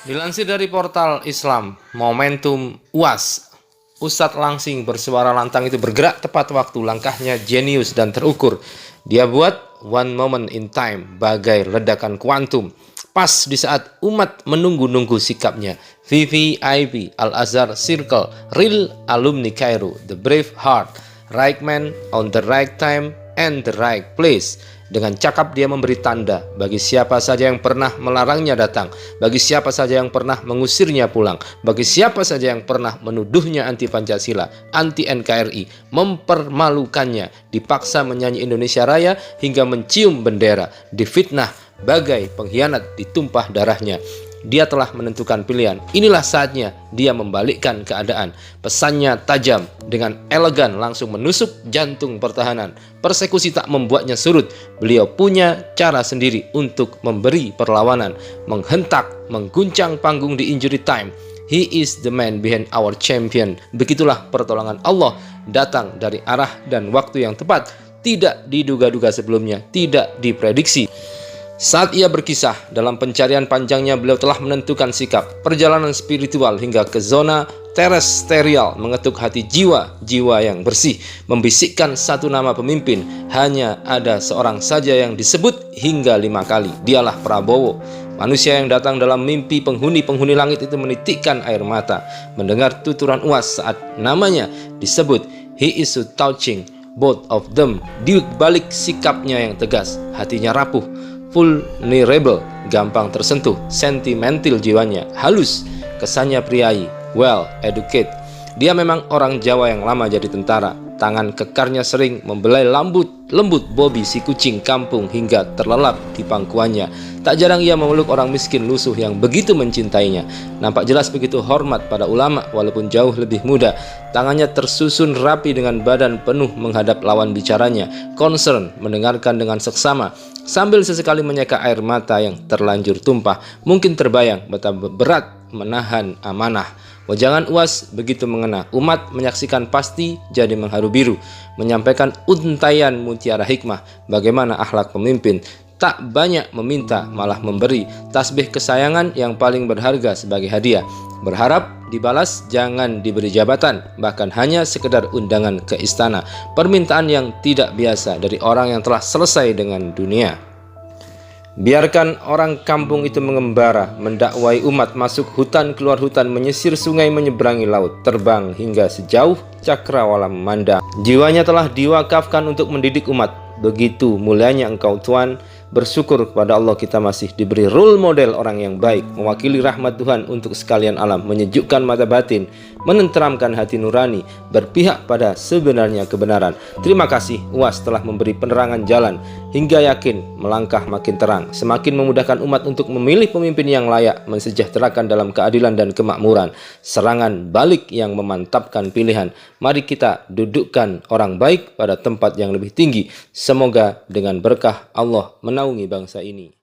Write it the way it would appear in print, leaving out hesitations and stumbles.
Dilansir dari portal Islam, momentum UAS, Ustadz Langsing bersuara lantang itu bergerak tepat waktu, langkahnya jenius dan terukur. Dia buat one moment in time, bagai ledakan kuantum. Pas di saat umat menunggu-nunggu sikapnya. VVIP, Al-Azhar Circle, Real Alumni Cairo, The Brave Heart, Right Man on the Right Time and the Right Place. Dengan cakap dia memberi tanda bagi siapa saja yang pernah melarangnya datang, bagi siapa saja yang pernah mengusirnya pulang, bagi siapa saja yang pernah menuduhnya anti Pancasila, anti NKRI, mempermalukannya, dipaksa menyanyi Indonesia Raya hingga mencium bendera, difitnah bagai pengkhianat, ditumpah darahnya. Dia telah menentukan pilihan. Inilah saatnya dia membalikkan keadaan. Pesannya tajam, dengan elegan langsung menusuk jantung pertahanan. Persekusi tak membuatnya surut. Beliau punya cara sendiri untuk memberi perlawanan, menghentak, mengguncang panggung di injury time. He is the man behind our champion. Begitulah pertolongan Allah datang dari arah dan waktu yang tepat, tidak diduga-duga sebelumnya, tidak diprediksi. Saat ia berkisah, dalam pencarian panjangnya beliau telah menentukan sikap, perjalanan spiritual hingga ke zona terestrial, mengetuk hati jiwa-jiwa yang bersih, membisikkan satu nama pemimpin. Hanya ada seorang saja yang disebut hingga 5 kali, dialah Prabowo. Manusia yang datang dalam mimpi penghuni-penghuni langit itu menitikkan air mata mendengar tuturan UAS saat namanya disebut. He is so touching, both of them. Di balik sikapnya yang tegas, hatinya rapuh, vulnerable, gampang tersentuh, sentimental jiwanya, halus, kesannya priai, well educated. Dia memang orang Jawa yang lama jadi tentara. Tangan kekarnya sering membelai lembut Bobby si kucing kampung hingga terlelap di pangkuannya. Tak jarang ia memeluk orang miskin lusuh yang begitu mencintainya. Nampak jelas begitu hormat pada ulama walaupun jauh lebih muda. Tangannya tersusun rapi dengan badan penuh menghadap lawan bicaranya. Concern, mendengarkan dengan seksama, sambil sesekali menyeka air mata yang terlanjur tumpah. Mungkin terbayang betapa berat menahan amanah. Wejangan UAS begitu mengena. Umat menyaksikan pasti jadi mengharu biru. Menyampaikan untaian mutiara hikmah. Bagaimana akhlak pemimpin. Tak banyak meminta, malah memberi. Tasbih kesayangan yang paling berharga sebagai hadiah. Berharap dibalas, jangan diberi jabatan, bahkan hanya sekedar undangan ke istana. Permintaan yang tidak biasa dari orang yang telah selesai dengan dunia. Biarkan orang kampung itu mengembara, mendakwai umat, masuk hutan, keluar hutan, menyisir sungai, menyeberangi laut, terbang hingga sejauh cakrawala memandang. Jiwanya telah diwakafkan untuk mendidik umat. Begitu mulianya engkau Tuhan. Bersyukur kepada Allah kita masih diberi role model orang yang baik, mewakili rahmat Tuhan untuk sekalian alam, menyejukkan mata batin, menenteramkan hati nurani, berpihak pada sebenarnya kebenaran. Terima kasih UAS telah memberi penerangan jalan hingga yakin melangkah makin terang, semakin memudahkan umat untuk memilih pemimpin yang layak, mensejahterakan dalam keadilan dan kemakmuran. Serangan balik yang memantapkan pilihan. Mari kita dudukkan orang baik pada tempat yang lebih tinggi. Semoga dengan berkah Allah menaungi bangsa ini.